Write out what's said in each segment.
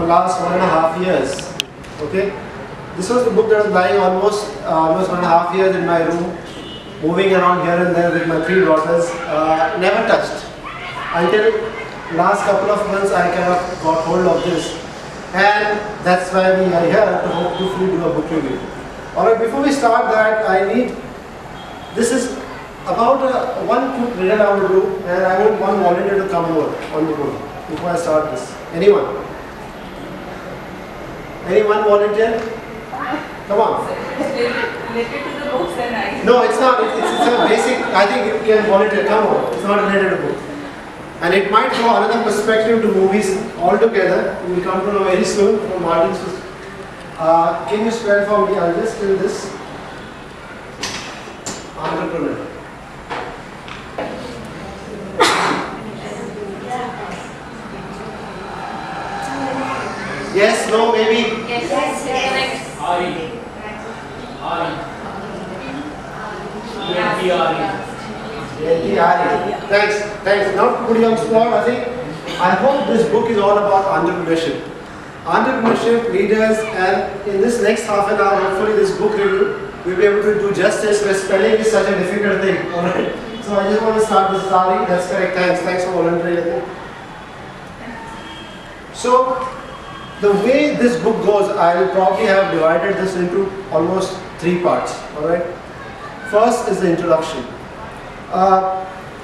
the last 1.5 years. Okay, this was the book that was lying almost 1.5 years in my room, moving around here and there with my 3 daughters, never touched. Until last couple of months I kind of got hold of this, and that's why we are here to hopefully do a book review. Alright, before we start that, this is about one quick riddle I will do, and I want one volunteer to come over on the board before I start this. Anyone? Anyone volunteer? Come on. Related to the books and I... No, it's not. It's a basic, I think you can volunteer. Come on. It's not related to books. And it might throw another perspective to movies altogether. We will come to know very soon from Martin's perspective. Can you spell for me? I'll just do this. Entrepreneur. Yes, no, maybe? Yes. Ari. Thanks. Not putting on spot, I hope this book is all about entrepreneurship. Entrepreneurship, leaders, and in this next half an hour, hopefully this book review, we'll be able to do justice, where spelling is such a difficult thing. Alright. So I just want to start with Sari. That's correct. Thanks for volunteering. So the way this book goes, I will probably have divided this into almost 3 parts. Alright. First is the introduction.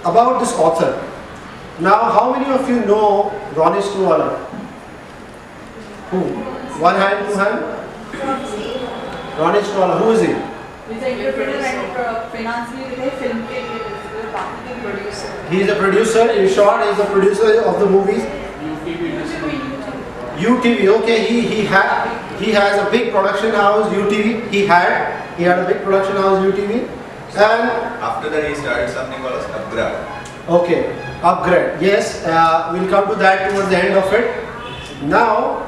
About this author. Now, how many of you know Ronnie Screwvala? Who? One hand, 2 hand? Ronnie Screwvala, who is he? He's a producer and financially film producer. He is a producer, in short, he is a producer of the movies. UTV, okay, he has a big production house, UTV, he had a big production house, UTV. And after that he started something called as Upgrade. Okay, Upgrade, yes, we'll come to that towards the end of it. Now,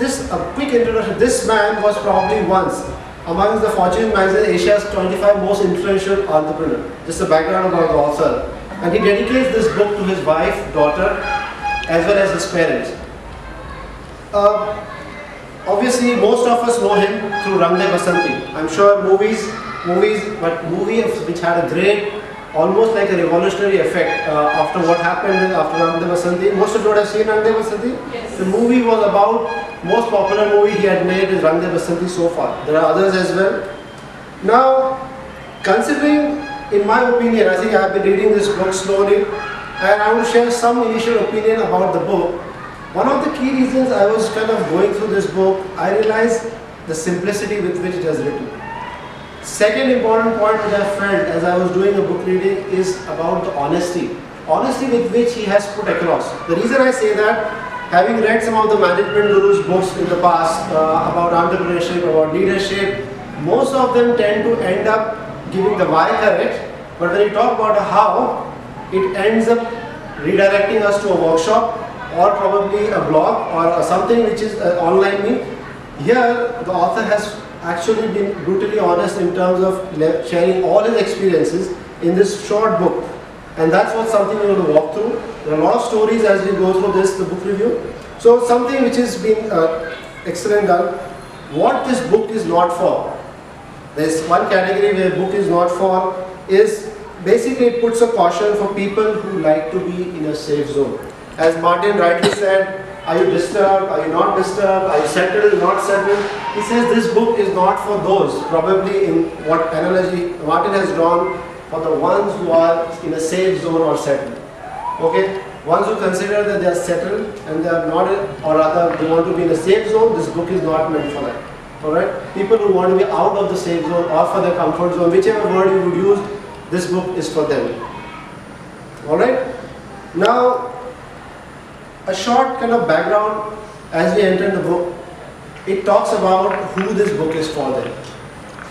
a quick introduction. This man was probably once amongst the Fortune magazine Asia's 25 most influential entrepreneur. Just a background about the author. And he dedicates this book to his wife, daughter, as well as his parents. Obviously, most of us know him through Basanti. I'm sure movies, but movie which had a great, almost like a revolutionary effect after what happened after Basanti. Most of you would have seen Basanti. Yes. The movie was about, most popular movie he had made is Basanti so far. There are others as well. Now, considering, in my opinion, I think I have been reading this book slowly, and I will share some initial opinion about the book. One of the key reasons I was kind of going through this book, I realized the simplicity with which it is written. Second important point which I felt as I was doing a book reading is about the honesty. Honesty with which he has put across. The reason I say that, having read some of the management gurus books in the past about entrepreneurship, about leadership, most of them tend to end up giving the why correct, but when you talk about the how, it ends up redirecting us to a workshop or probably a blog or something which is online meet. Here, the author has actually been brutally honest in terms of sharing all his experiences in this short book. And that's what something we're going to walk through. There are a lot of stories as we go through the book review. So something which has been excellent done. What this book is not for. There's one category where book is not for is basically it puts a caution for people who like to be in a safe zone. As Martin rightly said, are you disturbed? Are you not disturbed? Are you settled? Not settled? He says this book is not for those, probably in what analogy Martin has drawn, for the ones who are in a safe zone or settled. Okay? Ones who consider that they are settled and they are not, or rather they want to be in a safe zone, this book is not meant for that. Alright? People who want to be out of the safe zone or for their comfort zone, whichever word you would use, this book is for them. Alright? Now, a short kind of background as we enter the book. It talks about who this book is for them.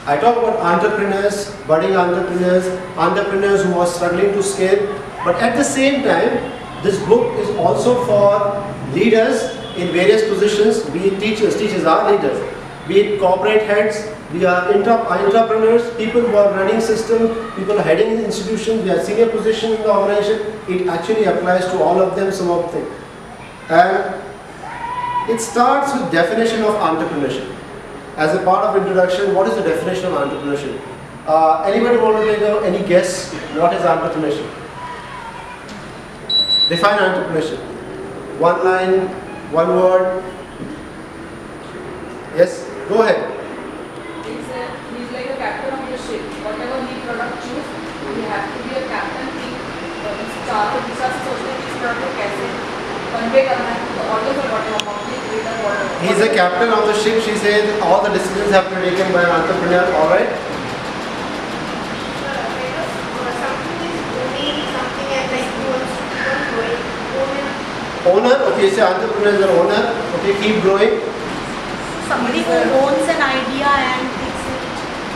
I talk about entrepreneurs, budding entrepreneurs, entrepreneurs who are struggling to scale, but at the same time, this book is also for leaders in various positions, be it teachers are leaders, be it corporate heads, we are entrepreneurs, people who are running systems, people who are heading institutions, we are senior position in the organization. It actually applies to all of them, some of them. And It starts with definition of entrepreneurship. As a part of introduction, what is the definition of entrepreneurship? Anybody want to take any guess? What is entrepreneurship? Define entrepreneurship. One line, one word. Yes, go ahead. He's like a captain of the ship. Whatever he product choose, he has to be a captain. चारों दिशा से सोचते हैं कि इस product को कैसे convey करना है, तो ऑर्डर और whatever, complete reader whatever. He is the captain of the ship. She says all the decisions have to be taken by an entrepreneur. All right. Owner. Okay, so entrepreneur is the owner. Okay, keep growing. Somebody who owns an idea and takes it.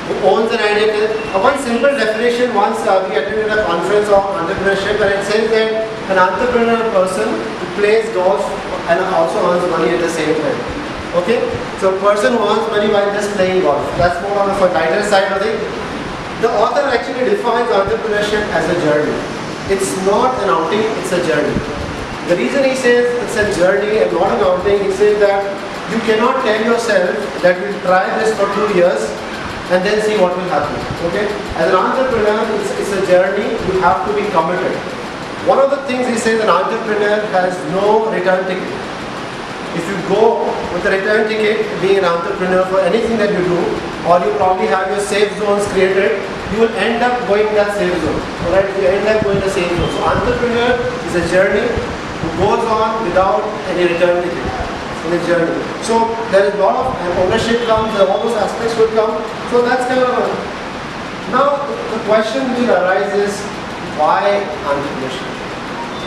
Who owns an idea. One simple definition. Once we attended a conference on entrepreneurship, and it says that an entrepreneur person who plays golf and also earns money at the same time. Okay, so a person who earns money while just playing golf. That's more on the tighter side of it. The author actually defines entrepreneurship as a journey. It's not an outing, it's a journey. The reason he says it's a journey and not an outing, he says that you cannot tell yourself that we'll try this for 2 years and then see what will happen. Okay? As an entrepreneur, it's a journey, you have to be committed. One of the things he says, an entrepreneur has no return ticket. If you go with a return ticket, being an entrepreneur for anything that you do, or you probably have your safe zones created, you will end up going in that safe zone. Alright, you end up going in the safe zone. So entrepreneur is a journey who goes on without any return ticket in the journey. So there is a lot of ownership comes, all those aspects will come. So that's kind of now the question will arise is why entrepreneurship?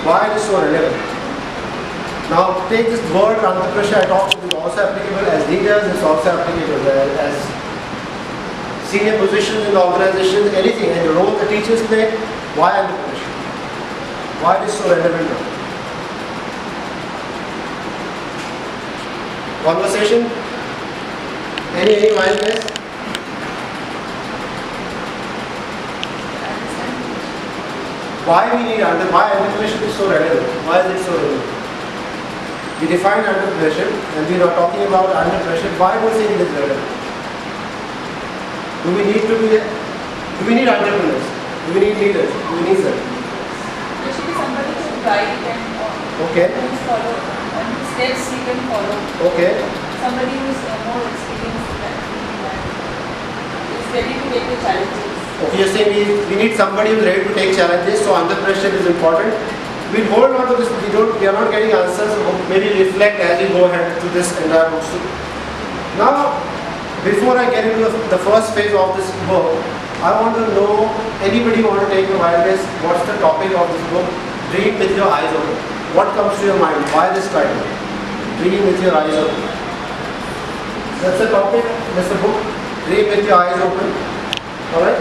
Why it is so relevant? Now take this word entrepreneurship, I talked, it is also applicable as leaders, it's also applicable as senior positions in the organization, anything, and the role the teachers play. Why entrepreneurship? Why it is so relevant now? Conversation? Any mind guess? Why we need why entrepreneurship is so relevant? Why is it so relevant? We define entrepreneurship and we are talking about entrepreneurship. Why do we think it is relevant? Do we need entrepreneurs? Do we need leaders? Do we need them? There should be somebody to guide and Okay. who's follow and steps he can follow. Okay. Somebody who's more experienced than is ready to take the challenges. Okay, you're saying we need somebody who's ready to take challenges, so entrepreneurship is important. We'll hold on to this, we are not getting answers, so maybe reflect as we go ahead to this entire book. Now, before I get into the first phase of this book, I want to know, anybody want to take a wild guess, what's the topic of this book? Dream with your eyes open. What comes to your mind? Why this title? Dream with your eyes open. That's the topic, that's the book. Dream with your eyes open. Alright?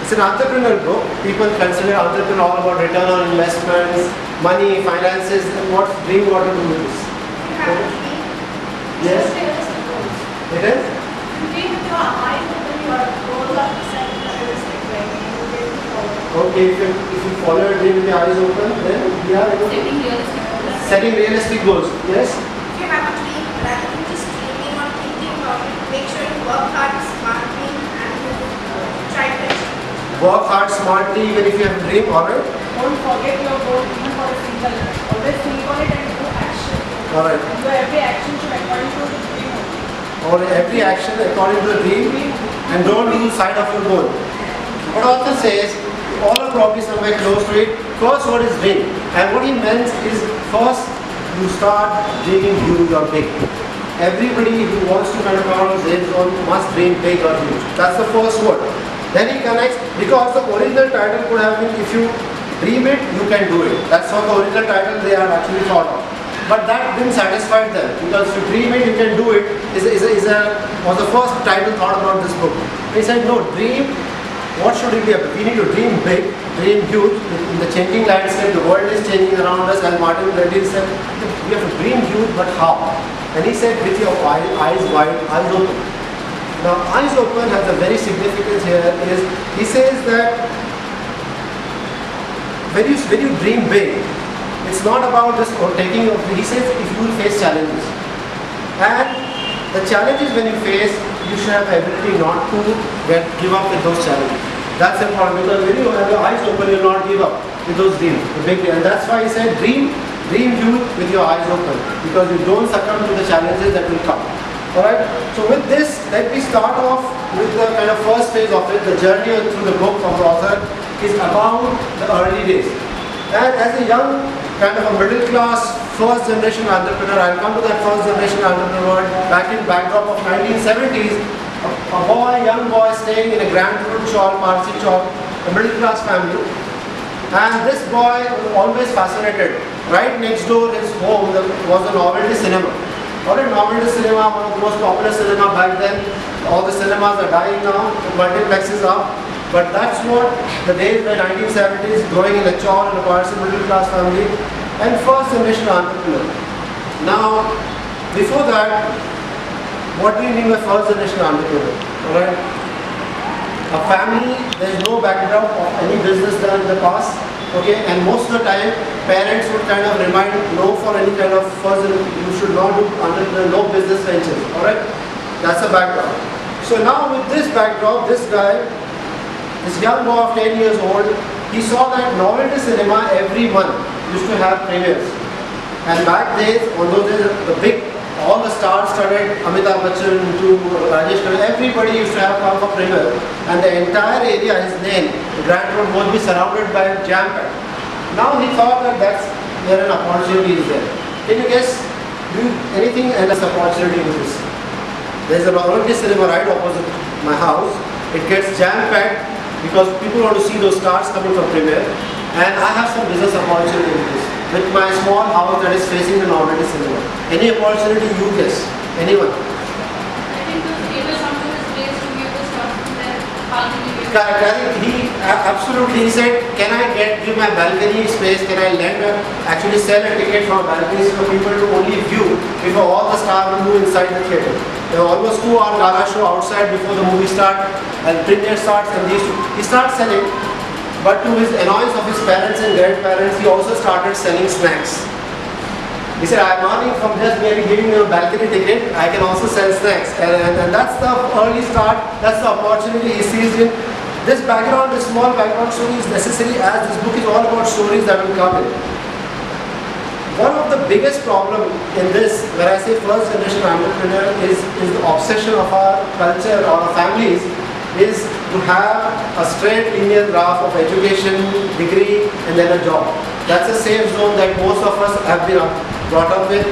It's an entrepreneurial book. People consider entrepreneurial all about return on investments, money, finances, and what dream want to do with this. Yes? It is? Okay, if you follow your dream with your eyes open, then we are setting realistic goals. Yes? If you have a dream, rather than just dreaming or thinking about it, make sure you work hard, smartly, and try to achieve. Work hard, smartly, even if you have a dream, alright? Don't forget your goal even for a single minute. Always think on it and do action. Alright. And do every action should according to the dream only. Or every action according to the dream, and don't lose sight of your goal. What author says, all are probably somewhere close to it. First, what is dream? And what he meant is, first, you start dreaming huge or big. Everybody who wants to kind of come out of his zone must dream big or huge. That's the first word. Then he connects, because the original title could have been, if you dream it, you can do it. That's how the original title they have actually thought of. But that didn't satisfy them, because if you dream it, you can do it, was the first title thought about this book. He said, no, dream, what should it be about? We need to dream big, dream huge. In the changing landscape, the world is changing around us, and Martin Reddy said, we have to dream huge, but how? And he said, with your eyes wide, eyes open. Now, eyes open has a very significance here. He says that when you dream big, it's not about just taking, he says if you will face challenges. And the challenges when you face, you should have the ability not to give up with those challenges. That's important, because when you have your eyes open, you will not give up with those dreams. And that's why he said dream huge with your eyes open, because you don't succumb to the challenges that will come. Alright, so with this, let me start off with the kind of first phase of it. The journey through the book from the author is about the early days. And as a young, kind of a middle class, first generation entrepreneur, I'll come to that first generation entrepreneur back in backdrop of 1970s, a young boy staying in a Grand Road Chowk, Parsi Chowk, a middle class family. And this boy was always fascinated. Right next door his home was a novelty cinema. Alright, novelty cinema, one of the most popular cinema back then. All the cinemas are dying now, the multiplexes are. But that's what the days were 1970s, growing in a chawl in a Parsi middle class family, and first generation entrepreneur. Now, before that, what do you mean by first generation entrepreneur? Alright? A family, there is no background of any business done in the past. Okay, and most of the time, parents would kind of remind no for any kind of first, you should not do entrepreneur, no business ventures. Alright? That's the background. So now with this backdrop, this guy, this young boy of 10 years old, he saw that novelty cinema every month used to have premieres. And back days, although the big, all the stars started, Amitabh Bachchan to Rajesh Khanna, everybody used to have come for premiere. And the entire area, his lane, the Grand Road, would be surrounded by jam pack. Now he thought that where an opportunity is there. Can you guess, do anything and this opportunity in this? There's a novelty cinema right opposite my house. It gets jam packed because people want to see those stars coming from premiere. And I have some business opportunity in this. With my small house that is facing the novelty cinema. Any opportunity you guess? Anyone? I think the famous something is based to give the stuff from there. He absolutely, he said, can I give my balcony space, can I actually sell a ticket from balconies for people to only view before all the stars will move inside the theatre. There were almost 2-hour gala show outside before the movie starts, and premiere starts, and he starts selling. But to his annoyance of his parents and grandparents, he also started selling snacks. He said, I'm earning from just maybe giving you a balcony ticket, I can also sell snacks. And that's the early start, that's the opportunity he sees in. This background, this small background story is necessary, as this book is all about stories that will come in. One of the biggest problems in this, when I say first generation entrepreneur, is the obsession of our culture or our families, is to have a straight linear graph of education, degree, and then a job. That's a safe zone that most of us have been brought up with.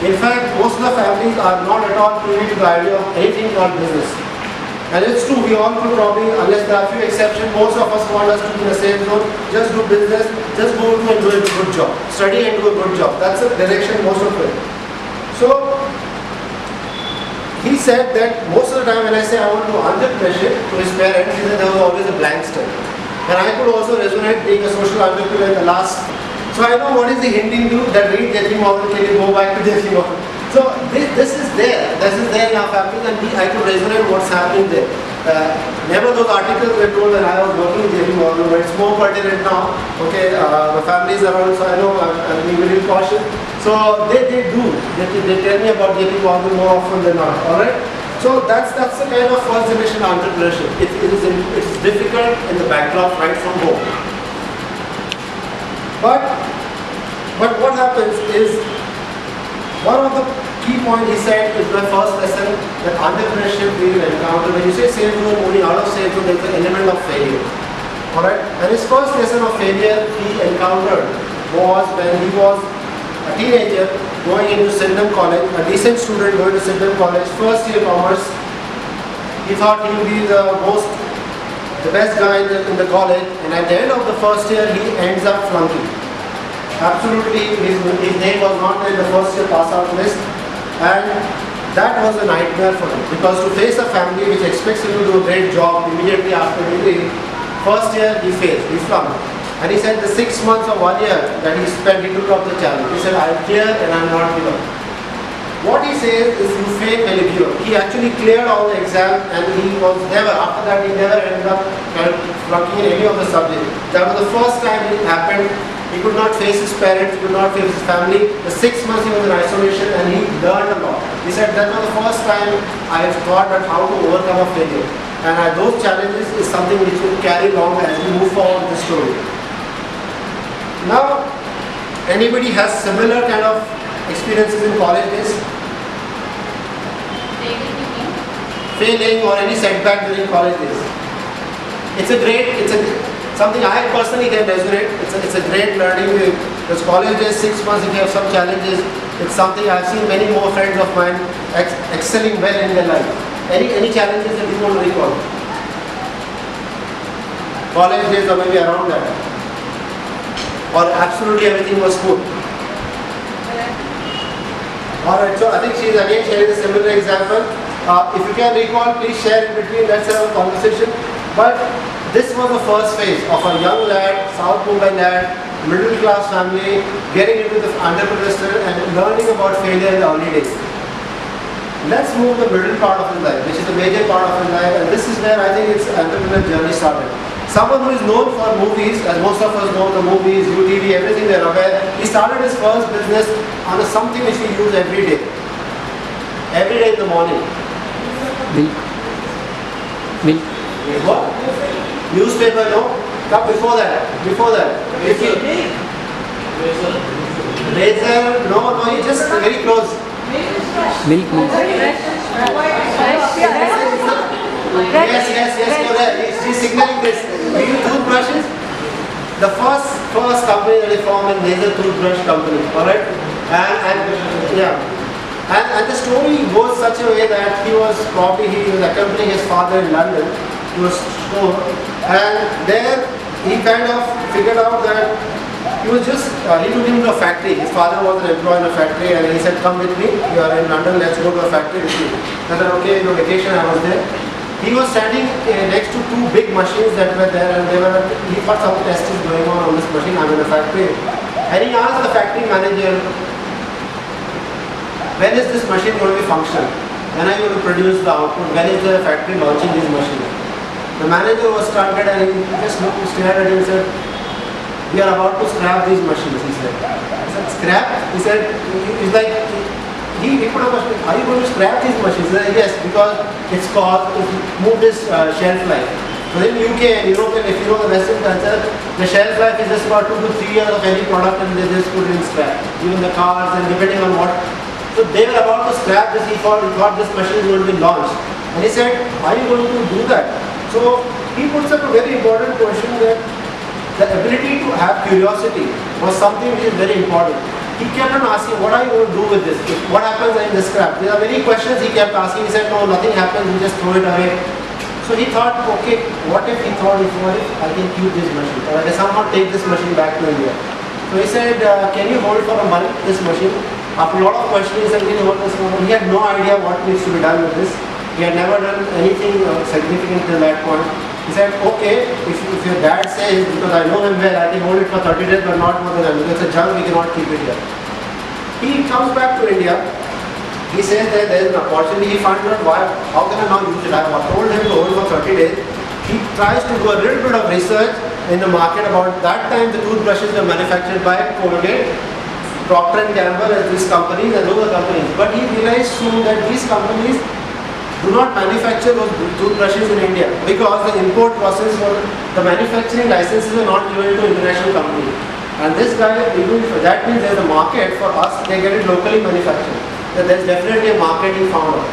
In fact, most of the families are not at all privy to the idea of anything called business. And it's true, we all could probably, unless there are a few exceptions, most of us want us to be in a safe zone, just do business, just go to and do a good job. Study and do a good job. That's the direction most of it. So, he said that most of the time when I say I want to do entrepreneurship to his parents, he said there was always a blank stare. And I could also resonate being a social entrepreneur in the last. So I know what is the Hindu group that read JP Morgan, can you go back to JP Morgan? So this is there in our family, and I could resonate what's happening there. Never those articles were told when I was working in JP Morgan, but it's more pertinent now. Okay, my family is around, so I know I'm being very cautious. So they do. They tell me about JP Morgan more often than not. Alright? So that's the kind of first generation entrepreneurship. It's difficult in the backdrop right from home. But what happens is, one of the key points he said is my first lesson, that entrepreneurship we will encounter. When you say safe zone, moving out of safe zone, there is an element of failure. Alright? And his first lesson of failure he encountered was when he was a teenager going into Sydenham College, a decent student going to Sydenham College, first year commerce. He thought he would be the best guy in the college, and at the end of the first year he ends up flunking. Absolutely, his name was not in the first year pass out list, and that was a nightmare for him, because to face a family which expects him to do a great job immediately after degree, first year he failed, he flunked. And he said the 6 months or 1 year that he spent, he took up the challenge. He said, I'm here and I'm not giving up. what he says is you fail when you give up. He actually cleared all the exams and he was never, after that he never ended up flunking in any of the subjects. That was the first time it happened. He could not face his parents, he could not face his family. The 6 months he was in isolation and he learned a lot. He said that was the first time I have thought that how to overcome a failure. And those challenges is something which will carry along as we move forward with the story. Now, anybody has similar kind of experiences in college days? Failing or any setback during college days. Something I personally can resonate. It's a great learning. Because college days, 6 months, if you have some challenges, it's something I've seen many more friends of mine excelling well in their life. Any challenges that you want to recall? College days or maybe around that? Or absolutely everything was good? Alright, so I think she is again sharing a similar example. If you can recall, please share in between, let's have a conversation. But this was the first phase of a young lad, South Mumbai lad, middle class family, getting into the entrepreneurship and learning about failure in the early days. Let's move the middle part of his life, which is the major part of his life, and this is where I think his entrepreneurial journey started. Someone who is known for movies, as most of us know the movies, UTV, everything they are aware, he started his first business on something which we use every day. Every day in the morning. Milk. What? Newspaper, no? Come before that. If you razor, no, you just very close. Milk. Yes, correct. She's signaling this. We use toothbrushes. The first company that they formed is laser toothbrush company. Alright? And the story goes such a way that he was accompanying his father in London to a store, and there he kind of figured out that he took him to a factory. His father was an employee in a factory and he said, come with me, you are in London, let's go to a factory with you. I said, okay, vacation, I was there. He was standing next to 2 big machines that were there, and he thought some test is going on this machine, I'm in a factory. And he asked the factory manager, when is this machine going to be functional? When are you going to produce the output? When is the factory launching these machines? The manager was startled and he just stared at him and said, we are about to scrap these machines, he said. I said, scrap? He said, it's like, he put a question, are you going to scrap these machines? He said, yes, because it's moved its shelf life. So in UK and Europe, and if you know the Western culture, the shelf life is just about 2 to 3 years of any product and they just put it in scrap. Even the cars and depending on what. So they were about to scrap this, he thought this machine is going to be launched. And he said, are you going to do that? So he puts up a very important question that the ability to have curiosity was something which is very important. He kept on asking, what are you going to do with this? What happens in the scrap? There are many questions he kept asking. He said, no, nothing happens, we just throw it away. So he thought, okay, what if I can keep this machine? Or I can somehow take this machine back to India. So he said, can you hold for a month this machine? After a lot of questions, he said, can you hold this machine? He had no idea what needs to be done with this. He had never done anything significant till that point. He said, okay, if your dad says, because I know him well, I can hold it for 30 days, but not more than that, because it's a junk, we cannot keep it here. He comes back to India. He says that there is an opportunity. He finds out how can I now use it? I have told him to hold for 30 days. He tries to do a little bit of research in the market about that time the toothbrushes were manufactured by Colgate, Procter & Gamble and these companies and other companies. But he realized soon that these companies do not manufacture those toothbrushes in India because the import process for the manufacturing licenses are not given to international companies. And this guy, that means there's a market for us, they get it locally manufactured. So there's definitely a market he found out.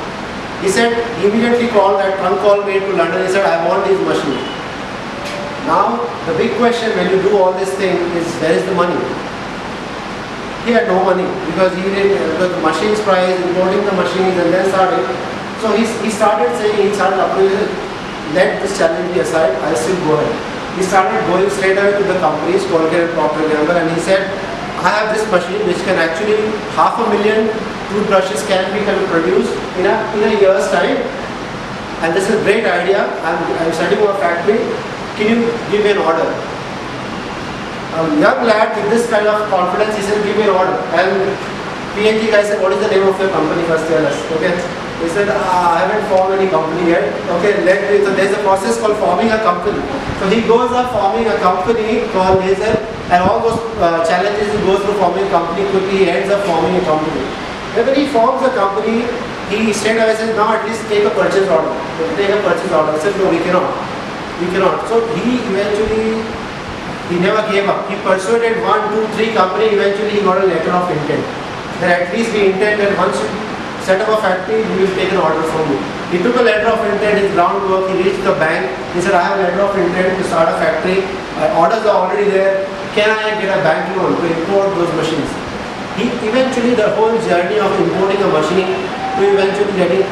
He said, he immediately called that trunk call made to London, he said, I want these machines. Now, the big question when you do all this thing is, where is the money? He had no money because because the machines price, importing the machines and then started. So he started approaching, let this challenge be aside, I'll still go ahead. He started going straight away to the companies, Colgate and Procter & Gamble, and he said, I have this machine which can actually, 500,000 toothbrushes can be produced in a year's time. And this is a great idea. I'm setting up a factory. Can you give me an order? A young lad with this kind of confidence, he said, give me an order. And PhD guy said, what is the name of your company? First tell us. Okay. He said, I haven't formed any company yet. Okay, so there's a process called forming a company. So he goes up forming a company called Laser, and all those challenges he goes through forming a company, quickly he ends up forming a company. And when he forms a company, he straight away says, now at least take a purchase order. Take a purchase order. I said, no, we cannot. We cannot. So he eventually, he never gave up. He persuaded 1, 2, 3 company. Eventually he got a letter of intent. That at least we intend that once you set up a factory, we will take an order from you. He took a letter of intent, his groundwork, he reached the bank. He said, I have a letter of intent to start a factory. Orders are already there. Can I get a bank loan to import those machines? He eventually, the whole journey of importing a machine to eventually getting.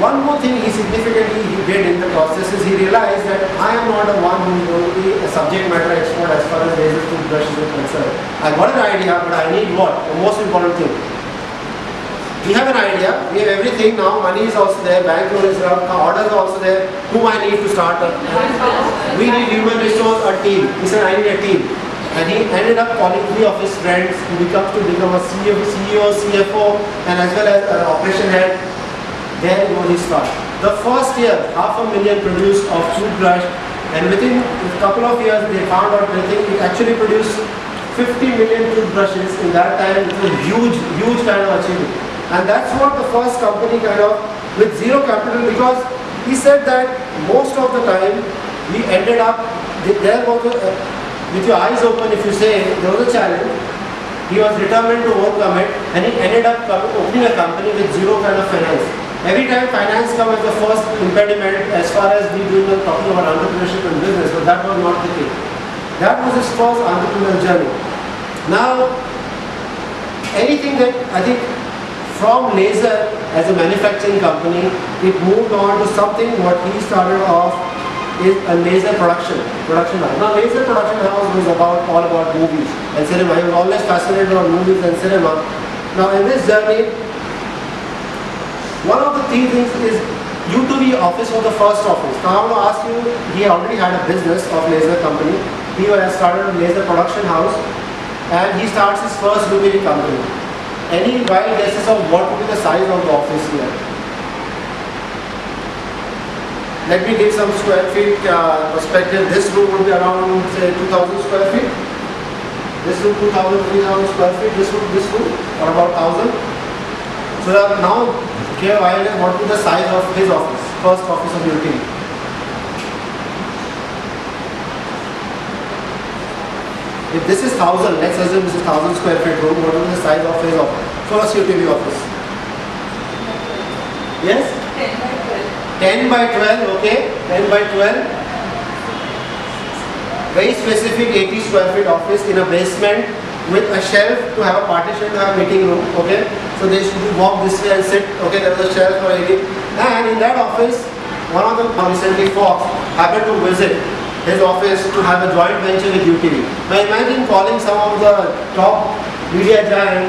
One more thing he significantly did in the process is he realized that I am not the one who is going to be a subject matter expert as far as laser toothbrushes is concerned. I got an idea, but I need what? The most important thing. We have an idea, we have everything now, money is also there, bank loan is there, orders are also there, whom I need to start. We need human resource, a team. He said, I need a team. And he ended up calling 3 of his friends who become a CEO, CFO, and as well as an operation head. There was his start. The first year, 500,000 produced of toothbrush, and within a couple of years they found out it actually produced 50 million toothbrushes in that time. It was a huge kind of achievement. And that's what the first company kind of, with zero capital, because he said that most of the time we ended up, there was with your eyes open, if you say there was a challenge, he was determined to overcome it, and he ended up opening a company with zero kind of finance. Every time finance comes as the first impediment as far as we talking about entrepreneurship and business, but that was not the case. That was his first entrepreneurial journey. Now, anything that I think from laser as a manufacturing company, it moved on to something what he started off is a laser production house. Now, laser production house was all about movies and cinema. He was always fascinated on movies and cinema. Now, in this journey, one of the key things is U2V office was the first office. Now I want to ask you, he already had a business of laser company. He has started a laser production house and he starts his first U2V company. Any wild guesses of what would be the size of the office here? Let me give some square feet perspective. This room would be around say 2,000 square feet. This room 2,000, 3,000 square feet. This room or about 1,000. So now, here what would be the size of his office, first office of UTV? If this is 1,000, let's assume this is 1,000 square feet room, what would be the size of his office? First UTV office. Yes? 10 by 12, okay. 10 by 12. Very specific 80 square feet office in a basement with a shelf to have a partition to have a meeting room, okay. So they should walk this way and sit, okay, there was a shelf for anything. And in that office, one of them recently Fox happened to visit his office to have a joint venture with UTV. Now imagine calling some of the top media giant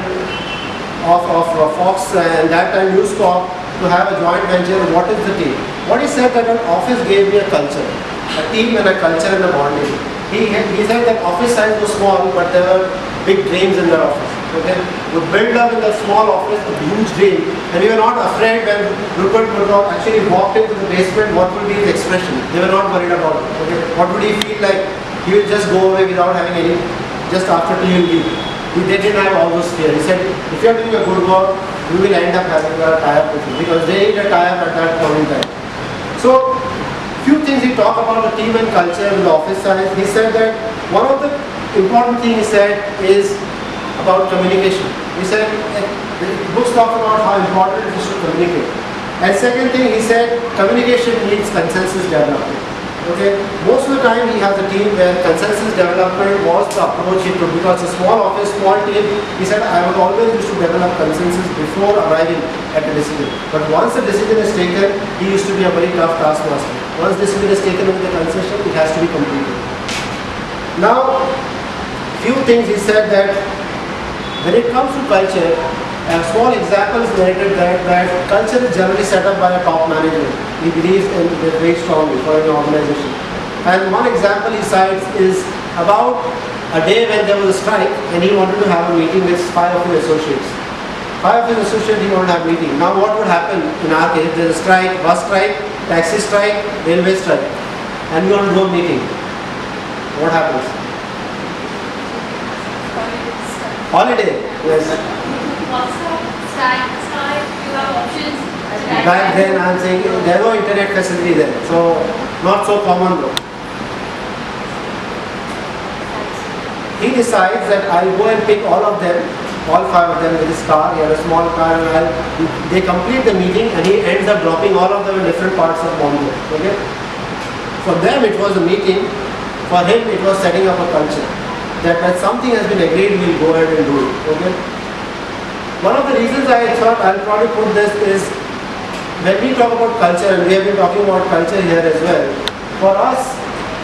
of Fox and that time News Corp to have a joint venture. What is the team? What he said that an office gave me a culture, a team and a culture and a bonding. He said that office size was small, but there were big dreams in the office. Okay, we built up in the small office a huge dream, and we were not afraid when Rupert Murdoch actually walked into the basement. What would be his expression? They were not worried about it. Okay, what would he feel like? He will just go away without having any. Just after he will leave. They didn't have all those fear. He said, if you are doing a good work, you will end up having a tie-up with you because they need a tie-up at that point in time. So, few things he talked about the team and culture in the office size. He said that one of the important things he said is about communication. He said, books talk about how important it is to communicate. And second thing he said, communication needs consensus development. Okay, most of the time he has a team where consensus development was the approach he took because a small office, small team, he said, I would always used to develop consensus before arriving at a decision. But once the decision is taken, he used to be a very tough taskmaster. Once decision is taken with the concession, it has to be completed. Now, few things he said that when it comes to culture, a small example is narrated that culture is generally set up by a top management. He believes in it very strongly for an organization. And one example he cites is about a day when there was a strike and he wanted to have a meeting with 5 of his associates. 5 of his associates he wanted to have meeting. Now what would happen in our case? There's a strike, bus strike, taxi strike, railway strike, and we want to do a meeting. What happens? Holiday. Yes. Back then I'm saying there was no internet facility there, so not so common though. He decides that I'll go and pick all of them, all 5 of them with his car. He had a small car, and they complete the meeting, and he ends up dropping all of them in different parts of Bombay. Okay. For them it was a meeting. For him it was setting up a culture. That when something has been agreed, we'll go ahead and do it. Okay. One of the reasons I thought I'll probably put this is when we talk about culture, and we have been talking about culture here as well. For us,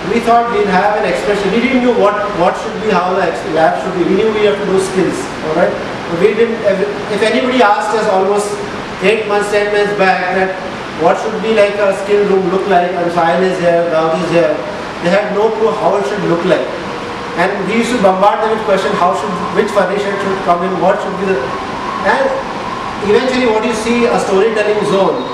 we thought we'd have an expression. We didn't know what should be, how the lab should be. We knew we have to do skills, alright? We didn't, if anybody asked us almost 8 months, 10 months back that what should be like a skill room look like, and Sahil is here, Gaud is here, they had no clue how it should look like. And we used to bombard them with questions, which furniture should come in, what should be the, and eventually what you see, a storytelling zone.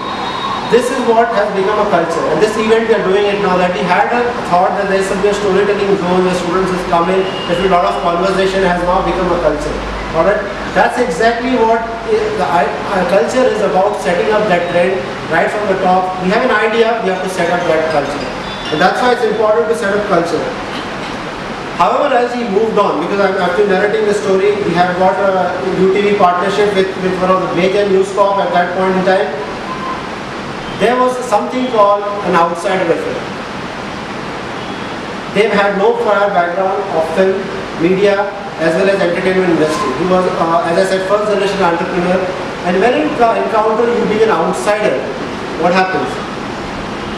This is what has become a culture, and this event we are doing it now, that we had a thought that there should be a storytelling zone where students has come in, there should be a lot of conversation, has now become a culture. Alright, that's exactly what our culture is about, setting up that trend right from the top. We have an idea, we have to set up that culture, and that's why it's important to set up culture. However, as he moved on, because I'm actually narrating the story, we have got a UTV partnership with one of the major news corp at that point in time. There was something called an outsider effect. They've had no prior background of film, media, as well as entertainment industry. He was, as I said, first generation entrepreneur. And when you encounter you being an outsider, what happens?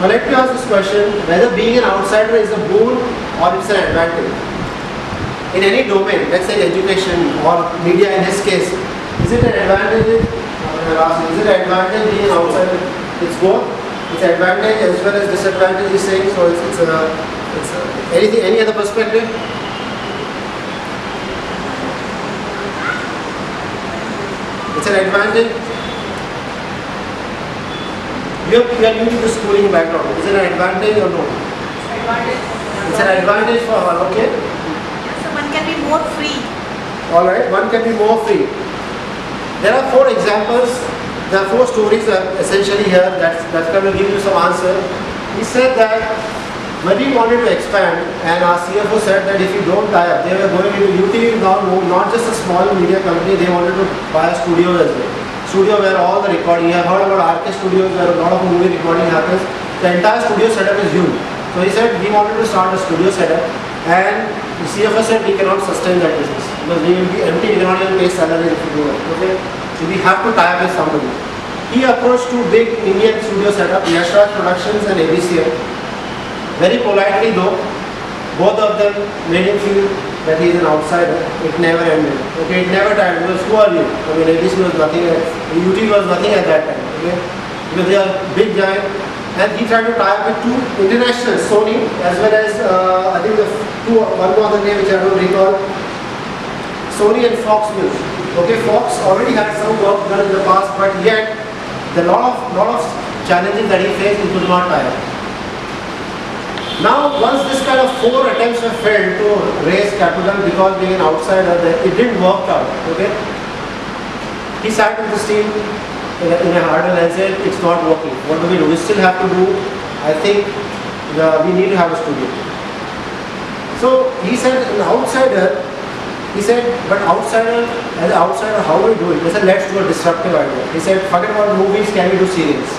Now let me ask this question, whether being an outsider is a boon or it's an advantage. In any domain, let's say education or media in this case, is it an advantage? Is it an advantage being an outsider? It's both. It's an advantage as well as disadvantage, he's saying. So any other perspective? It's an advantage. You are new to the schooling background. Is it an advantage or no? Advantage. It's an advantage for her, okay? So one can be more free. Alright, one can be more free. There are 4 examples. There are 4 stories essentially here that's going to give you some answer. He said that when we wanted to expand, and our CFO said that if you don't tie up, they were going into UTV now, not just a small media company, they wanted to buy a studio as well. Studio where all the recording, you have heard about RK studios where a lot of movie recording happens. The entire studio setup is huge. So he said we wanted to start a studio setup, and the CFO said we cannot sustain that business because we will be empty, we cannot even pay salary if we do it. Okay? So we have to tie up with somebody. He approached 2 big Indian studio setup, Yashraj Productions and ABCL. Very politely though, both of them made him feel that he is an outsider. It never ended. Okay, it never died because who are you? I mean, ABC was nothing, UTV was nothing at that time. Okay, because they are big giant. And he tried to tie up with 2 internationals, Sony as well as I think one more other name which I don't recall. Sony and Fox News. Okay, Fox already had some work done in the past, but yet the lot of challenges that he faced, he could not tie up. Now, once this kind of 4 attempts were failed to raise capital because being an outsider, it didn't work out. Okay, he sat with his team in a huddle and said, "It's not working. What do we do? We still have to do. I think we need to have a studio." So he said, "An outsider." He said, "But outsider, as an outsider, how do we do it?" He said, "Let's do a disruptive idea." He said, "Forget about movies. Can we do serials?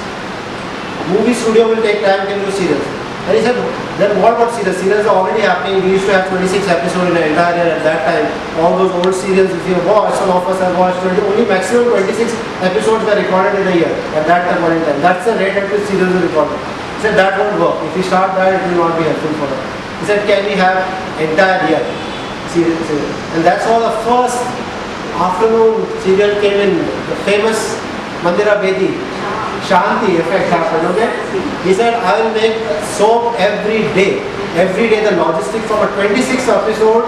Movie studio will take time. Can we do serials?" And he said, "Then what about serials? Serials are already happening. We used to have 26 episodes in an entire year at that time. All those old serials, if you watch, some of us have watched, only maximum 26 episodes were recorded in a year at that point in time. That's the rate at which serials are recorded." He said, "That won't work. If we start that, it will not be helpful for us." He said, "Can we have entire year serial?" And that's how the first afternoon serial came in, the famous Mandira Bedi. Shanti effect happened, okay? He said, "I will make soap every day. Every day the logistics from a 26 episode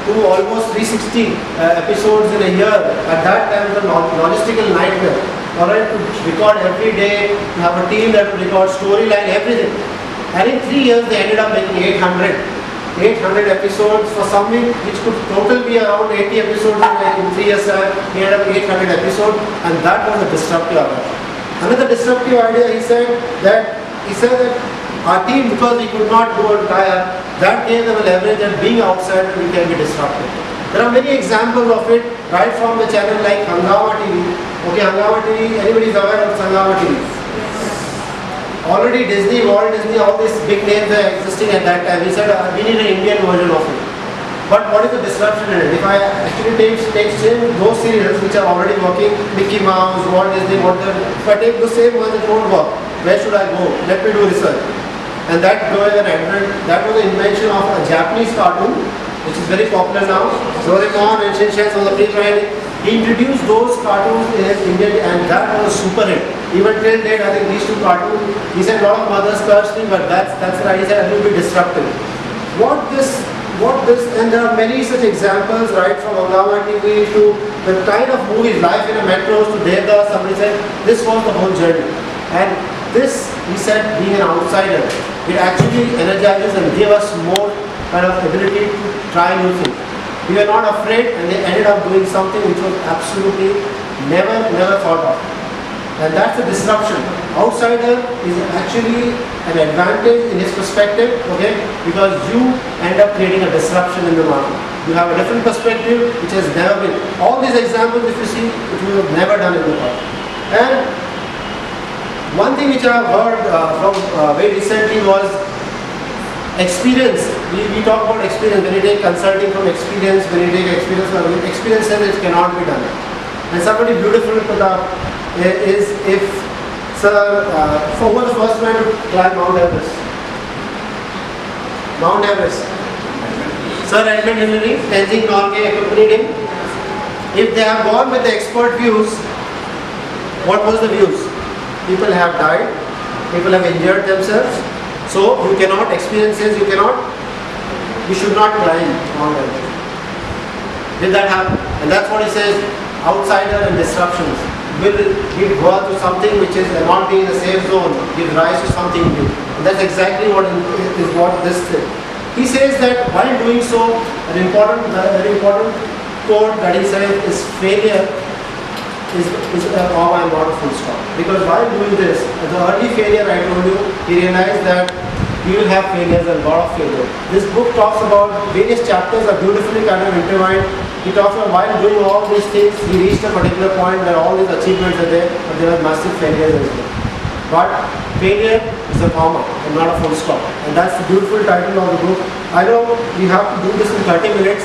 to to almost 360 episodes in a year. At that time, the logistical nightmare. Alright, to record every day, to have a team that would record storyline, everything. And in 3 years, they ended up making 800 episodes for something which could total be around 80 episodes in 3 years. He ended up 800 episodes, and that was a disruptive idea. Another disruptive idea, he said that our team, because we could not go and tire, that gave them a leverage that being outside we can be disruptive. There are many examples of it, right from the channel like Hangama TV. Okay, Hangama TV, anybody is aware of Hangama TV? Already Disney, Walt Disney, all these big names were existing at that time. We said we need an Indian version of it. But what is the disruption in it? If I actually take those serials which are already working, Mickey Mouse, Walt Disney, whatever, if I take the same ones that won't work, where should I go? Let me do research. And that was the invention of a Japanese cartoon, which is very popular now. Doremon and Shinchan on the pre-writing. He introduced those cartoons in India, and that was a super hit. Even till date, I think these two cartoons, he said a lot of mothers cursed me, but that's right. He said it will be disruptive. And there are many such examples, right from Hangama TV to the kind of movies, Life in a Metro to Devda. Somebody said this was the whole journey. And this, he said, being an outsider, it actually energizes and gives us more kind of ability to try new things. We were not afraid, and they ended up doing something which was absolutely never thought of. And that's a disruption. Outsider is actually an advantage in his perspective, okay, because you end up creating a disruption in the market. You have a different perspective which has never been. All these examples, if you see, it we have never done in the past. And one thing which I have heard from very recently was experience. We talk about experience. When you take consulting from experience, when you take experience says it cannot be done. And somebody beautiful put up is if, sir, who was the first man to climb Mount Everest? Mount Everest. Sir Edmund Hillary, Tenzing Norgay accompanied him. If they have gone with the expert views, what was the views? People have died, people have injured themselves, so you cannot, experiences you should not climb Mount Everest. Did that happen? And that's what he says, outsider and disruptions will give birth to something which is not being in a safe zone, give rise to something new. And that's exactly what this thing. He says that while doing so, an very important quote that he says is failure is I'm not a full stop. Because while doing this, the early failure I told you, he realized that we will have failures, a lot of failure. This book talks about various chapters are beautifully kind of intertwined. He talks about while doing all these things, he reached a particular point where all these achievements are there, but there are massive failures as well. But failure is a comma and not a full stop. And that's the beautiful title of the book. I know we have to do this in 30 minutes,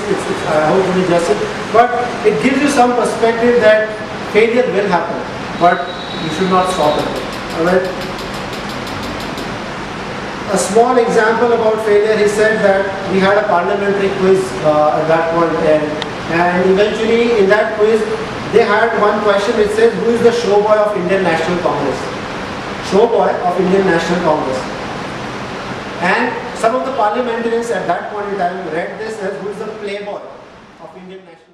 I hope it is justice, but it gives you some perspective that failure will happen, but you should not stop it. Alright? A small example about failure, he said that we had a parliamentary quiz at that point, and eventually in that quiz they had one question which says, who is the showboy of Indian National Congress? Showboy of Indian National Congress. And some of the parliamentarians at that point in time read this as, who is the playboy of Indian National